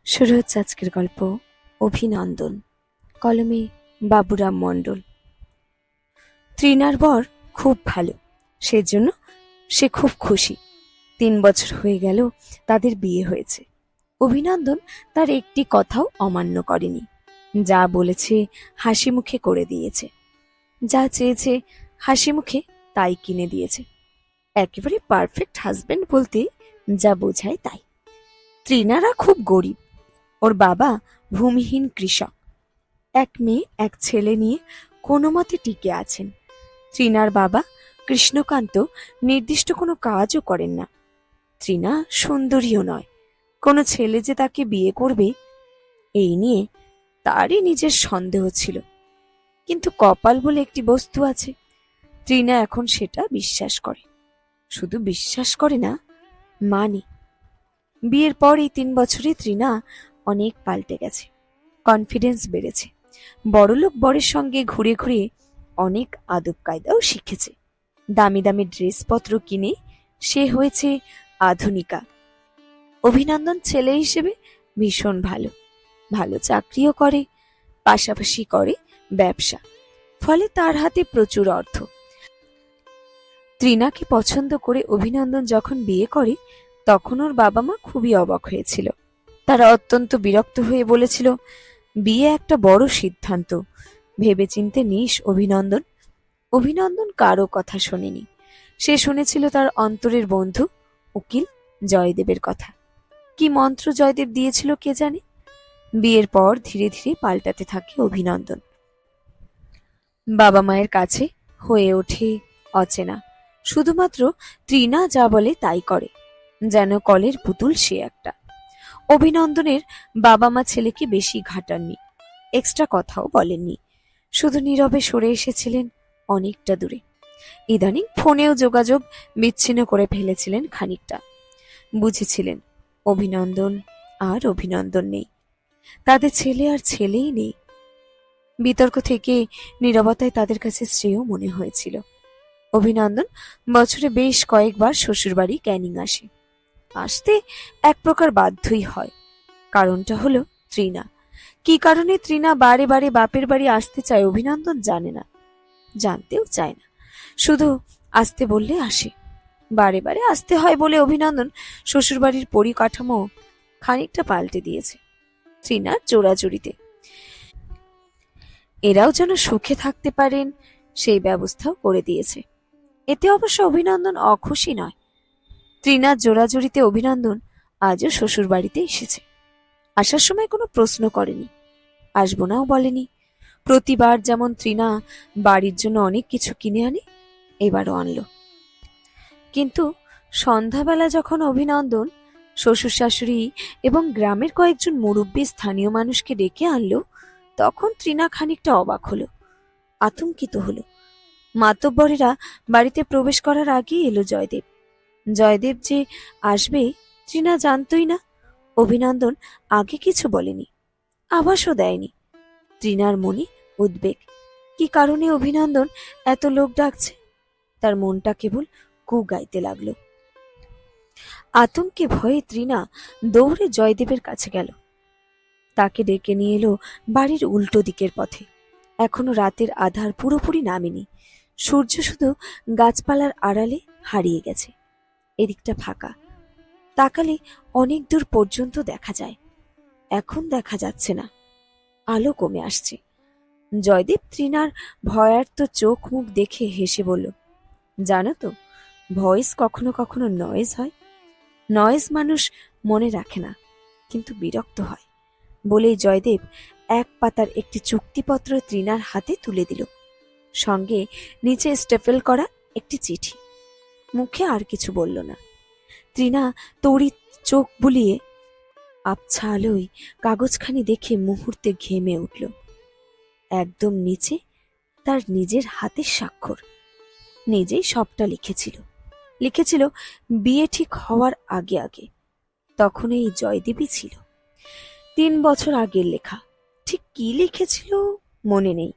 শুরু হচ্ছে আজকের গল্প অভিনন্দন। কলমে বাবুরাম মণ্ডল। তৃণার বর খুব ভালো, সেজন্য সে খুব খুশি। 3 বছর হয়ে গেল তাদের বিয়ে হয়েছে। অভিনন্দন তার একটি কথাও অমান্য করেনি। যা বলেছে হাসি মুখে করে দিয়েছে, যা চেয়েছে হাসি মুখে তাই কিনে দিয়েছে। একেবারে পারফেক্ট হাজবেন্ড বলতে যা বোঝায় তাই। তৃণারা খুব গরিব। ওর বাবা ভূমিহীন কৃষক। এক মেয়ে এক ছেলে নিয়ে কোনো মতে টিকে আছেন। তৃণার বাবা কৃষ্ণকান্ত নির্দিষ্ট কোনো কাজও করেন না। তৃণা সুন্দরীও নয়, কোনো ছেলে যে তাকে বিয়ে করবে এই নিয়ে তারই নিজের সন্দেহ ছিল। কিন্তু কপাল বলে একটি বস্তু আছে, তৃণা এখন সেটা বিশ্বাস করে। শুধু বিশ্বাস করে না, মানে। বিয়ের পর এই 3 বছরে তৃণা অনেক পাল্টে গেছে। কনফিডেন্স বেড়েছে। বড়লোক বরের সঙ্গে ঘুরে ঘুরে অনেক আদব কায়দাও শিখেছে। দামি দামি ড্রেসপত্র কিনে সে হয়েছে আধুনিকা। অভিনন্দন ছেলে হিসেবে ভীষণ ভালো, ভালো চাকরিও করে, পাশাপাশি করে ব্যবসা। ফলে তার হাতে প্রচুর অর্থ। তৃণাকে পছন্দ করে অভিনন্দন যখন বিয়ে করে তখন ওর বাবা মা খুবই অবাক হয়েছিল। তারা অত্যন্ত বিরক্ত হয়ে বলেছিল, বিয়ে একটা বড় সিদ্ধান্ত, ভেবেচিন্তে নিস অভিনন্দন। অভিনন্দন কারো কথা শোনেনি। সে শুনেছিল তার অন্তরের বন্ধু উকিল জয়দেবের কথা। কি মন্ত্র জয়দেব দিয়েছিল কে জানে। বিয়ের পর ধীরে ধীরে পাল্টাতে থাকে অভিনন্দন। বাবা মায়ের কাছে হয়ে ওঠে অচেনা। শুধুমাত্র তৃণা যা বলে তাই করে, যেন কলের পুতুল সে একটা। অভিনন্দনের বাবা মা ছেলেকে বেশি ঘাটাননি, এক্সট্রা কথাও বলেননি। শুধু নীরবে সরে এসেছিলেন অনেকটা দূরে। ইদানিং ফোনেও যোগাযোগ বিচ্ছিন্ন করে ফেলেছিলেন খানিকটা। বুঝেছিলেন অভিনন্দন আর অভিনন্দন নেই, তাদের ছেলে আর ছেলেই নেই। বিতর্ক থেকে নীরবতায় তাদের কাছে শ্রেয় মনে হয়েছিল। অভিনন্দন বছরে বেশ কয়েকবার শ্বশুরবাড়ি ক্যানিং আসে। আসতে এক প্রকার বাধ্যই হয়। কারণটা হলো তৃণা। কি কারণে তৃণা বারে বারে বাপের বাড়ি আসতে চায় অভিনন্দন জানে না, জানতেও চায় না। শুধু আসতে বললে আসে। বারে বারে আসতে হয় বলে অভিনন্দন শ্বশুরবাড়ির পরিকাঠামো খানিকটা পাল্টে দিয়েছে তৃণার জোড়াজুড়িতে। এরাও যেন সুখে থাকতে পারেন সেই ব্যবস্থাও করে দিয়েছে। এতে অবশ্য অভিনন্দন অখুশি নয়। তৃণার জোড়াজুড়িতে অভিনন্দন আজও শ্বশুর বাড়িতে এসেছে। আসার সময় কোনো প্রশ্ন করেনি, আসবো নাও বলেনি। প্রতিবার যেমন তৃণা বাড়ির জন্য অনেক কিছু কিনে আনে, এবারও আনলো। কিন্তু সন্ধ্যাবেলা যখন অভিনন্দন শ্বশুর শাশুড়ি এবং গ্রামের কয়েকজন মুরব্বী স্থানীয় মানুষকে ডেকে আনলো, তখন তৃণা খানিকটা অবাক হলো, আতঙ্কিত হলো। মাতব্বরেরা বাড়িতে প্রবেশ করার আগেই এলো জয়দেব। জয়দেব যে আসবে তৃণা জানতই না। অভিনন্দন আগে কিছু বলেনি, আভাসও দেয়নি। তৃণার মনে উদ্বেগ। কি কারণে অভিনন্দন এত লোক ডাকছে? তার মনটা কেবল কু গাইতে লাগলো। আতঙ্কে ভয়ে তৃণা দৌড়ে জয়দেবের কাছে গেল। তাকে ডেকে নিয়ে এলো বাড়ির উল্টো দিকের পথে। এখনো রাতের আধার পুরোপুরি নামেনি। সূর্য শুধু গাছপালার আড়ালে হারিয়ে গেছে। এদিকটা ফাঁকা, তাকালে অনেক দূর পর্যন্ত দেখা যায়। এখন দেখা যাচ্ছে না, আলো কমে আসছে। জয়দেব তৃণার ভয়ার্ত চোখ মুখ দেখে হেসে বলল, জানো তো, ভয়েস কখনো কখনো নয়েজ হয়। নয়েজ মানুষ মনে রাখে না, কিন্তু বিরক্ত হয়। বলেই জয়দেব এক পাতার একটি চুক্তিপত্র তৃণার হাতে তুলে দিল, সঙ্গে নিচে স্টেপল করা একটি চিঠি। মুখে আর কিছু বলল না। তৃণা তড়িৎ চোখ বুলিয়ে আবছা আলোয় কাগজখানি দেখে মুহূর্তে ঘেমে উঠল। একদম নিচে তার নিজের হাতের স্বাক্ষর। নিজেই সবটা লিখেছিল। লিখেছিল বিয়ে ঠিক হওয়ার আগে আগে। তখন এই জয়দেবী ছিল। 3 বছর আগের লেখা। ঠিক কি লিখেছিল মনে নেই,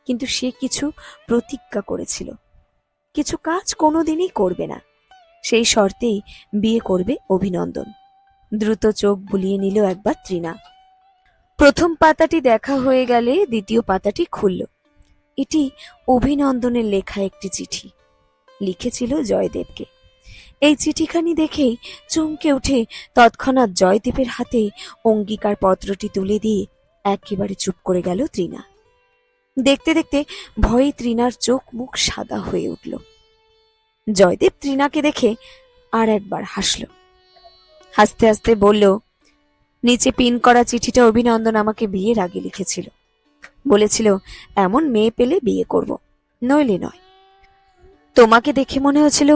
কিন্তু সে কিছু প্রতিজ্ঞা করেছিল। কিছু কাজ কোনোদিনই করবে না, সেই শর্তেই বিয়ে করবে অভিনন্দন। দ্রুত চোখ বুলিয়ে নিল একবার তৃণা। প্রথম পাতাটি দেখা হয়ে গেলে দ্বিতীয় পাতাটি খুলল। এটি অভিনন্দনের লেখা একটি চিঠি, লিখেছিল জয়দেবকে। এই চিঠিখানি দেখেই চমকে উঠে তৎক্ষণাৎ জয়দেবের হাতে অঙ্গীকার পত্রটি তুলে দিয়ে একেবারে চুপ করে গেল তৃণা। দেখতে দেখতে ভয়ে তৃণার চোখ মুখ সাদা হয়ে উঠল। জয়দেব তৃণাকে দেখে আর একবার হাসল। হাসতে হাসতে বলল, নিচে পিন করা চিঠিটা অভিনন্দন আমাকে বিয়ের আগে লিখেছিল। বলেছিল এমন মেয়ে পেলে বিয়ে করব, নইলে নয়। তোমাকে দেখে মনে হচ্ছিল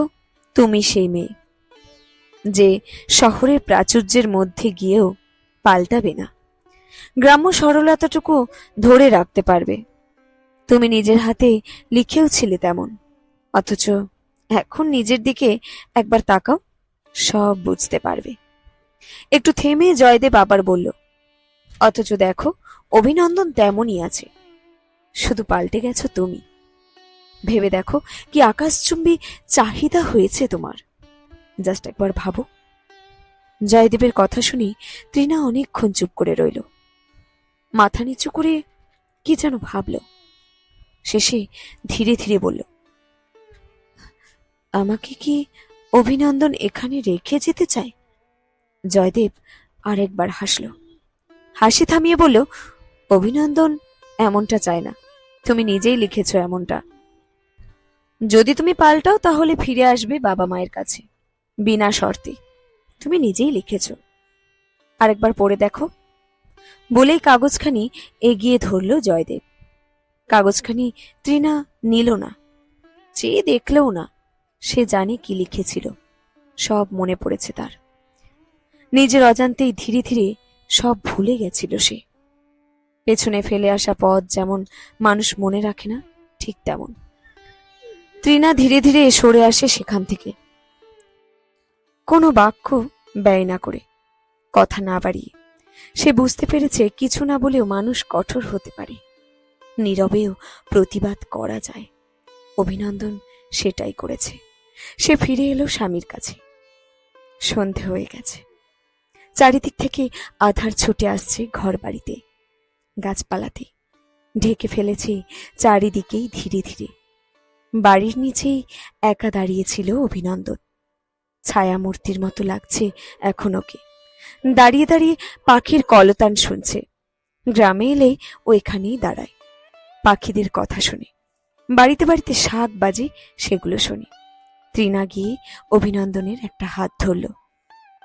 তুমি সেই মেয়ে যে শহরের প্রাচুর্যের মধ্যে গিয়েও পাল্টাবে না, গ্রাম্য সরলতাটুকু ধরে রাখতে পারবে। তুমি নিজের হাতে লিখেও ছিলে তেমন, অথচ এখন নিজের দিকে একবার তাকাও, সব বুঝতে পারবে। একটু থেমে জয়দেব আবার বলল, অথচ দেখো অভিনন্দন তেমনই আছে, শুধু পাল্টে গেছো তুমি। ভেবে দেখো কি আকাশচুম্বী চাহিদা হয়েছে তোমার, জাস্ট একবার ভাবো। জয়দেবের কথা শুনি তৃণা অনেকক্ষণ চুপ করে রইল, মাথা নিচু করে কি যেন ভাবল। শেষে ধীরে ধীরে বলল, আমাকে কি অভিনন্দন এখানে রেখে যেতে চায়? জয়দেব আরেকবার হাসল, হাসি থামিয়ে বলল, অভিনন্দন এমনটা চায় না, তুমি নিজেই লিখেছ এমনটা। যদি তুমি পাল্টাও তাহলে ফিরে আসবে বাবা মায়ের কাছে, বিনা শর্তে। তুমি নিজেই লিখেছ, আরেকবার পড়ে দেখো। বলেই কাগজখানি এগিয়ে ধরল জয়দেব। কাগজখানি তৃণা নিল না, চেয়ে দেখলেও না। সে জানে কি লিখেছিল, সব মনে পড়েছে তার। নিজের অজান্তেই ধীরে ধীরে সব ভুলে গেছিল সে। পেছনে ফেলে আসা পথ যেমন মানুষ মনে রাখে না, ঠিক তেমন তৃণা ধীরে ধীরে সরে আসে সেখান থেকে, কোনো বাক্য ব্যয় না করে, কথা না বাড়িয়ে। সে বুঝতে পেরেছে কিছু না বলেও মানুষ কঠোর হতে পারে, নীরবেও প্রতিবাদ করা যায়। অভিনন্দন সেটাই করেছে। সে ফিরে এলো স্বামীর কাছে। সন্ধে হয়ে গেছে, চারিদিক থেকে আধার ছুটে আসছে ঘর বাড়িতে, গাছপালাতে ঢেকে ফেলেছে চারিদিকেই ধীরে ধীরে। বাড়ির নিচেই একা দাঁড়িয়েছিল অভিনন্দন, ছায়ামূর্তির মতো লাগছে এখন ওকে। দাঁড়িয়ে দাঁড়িয়ে পাখির কলতান শুনছে। গ্রামে এলে ও এখানেই দাঁড়ায়, পাখিদের কথা শুনে। বাড়িতে বাড়িতে শাক বাজে, সেগুলো শুনে। তৃণা গিয়ে অভিনন্দনের একটা হাত ধরল,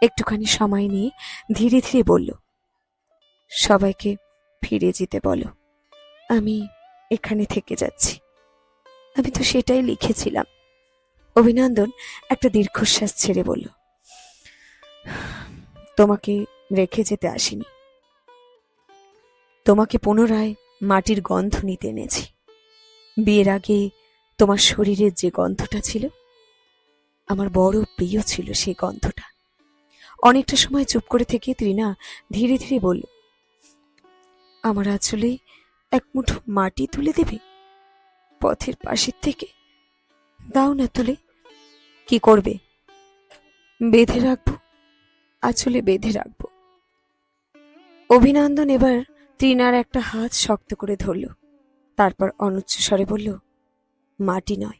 একটুখানি সময় নিয়ে ধীরে ধীরে বলল, সবাইকে ফিরে যেতে বলো, আমি এখানে থেকে যাচ্ছি। আমি তো সেটাই লিখেছিলাম। অভিনন্দন একটা দীর্ঘশ্বাস ছেড়ে বলল, তোমাকে রেখে যেতে আসিনি, তোমাকে পুনরায় মাটির গন্ধ নিতে এনেছি। বিয়ের আগে তোমার শরীরের যে গন্ধটা ছিল, আমার বড় প্রিয় ছিল সেই গন্ধটা। অনেকটা সময় চুপ করে থেকে তৃণা ধীরে ধীরে বলল, আমার আঁচলে এক মুঠো মাটি তুলে দেবে পথের পাশের থেকে? দাও না তুলে। কি করবে? বেঁধে রাখবো, আঁচলে বেঁধে রাখবো। অভিনন্দন এবার তৃণার একটা হাত শক্ত করে ধরল, তারপর অনুচ্চ স্বরে বলল, মাটি নয়,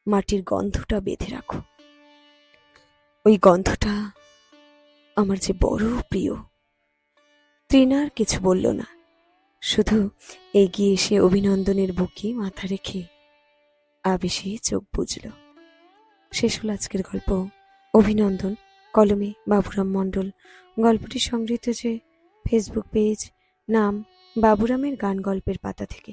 মাটির গন্ধটা বেঁধে রাখো। ওই গন্ধটা আমার যে বড় প্রিয়। তৃণার কিছু বলল না, শুধু এগিয়ে এসে অভিনন্দনের বুকে মাথা রেখে আবেশে চোখ বুঝল। শেষ হল আজকের গল্প অভিনন্দন, কলমে বাবুরাম মণ্ডল। গল্পটি সংগৃহীত যে ফেসবুক পেজ, নাম বাবুরামের গান গল্পের পাতা থেকে।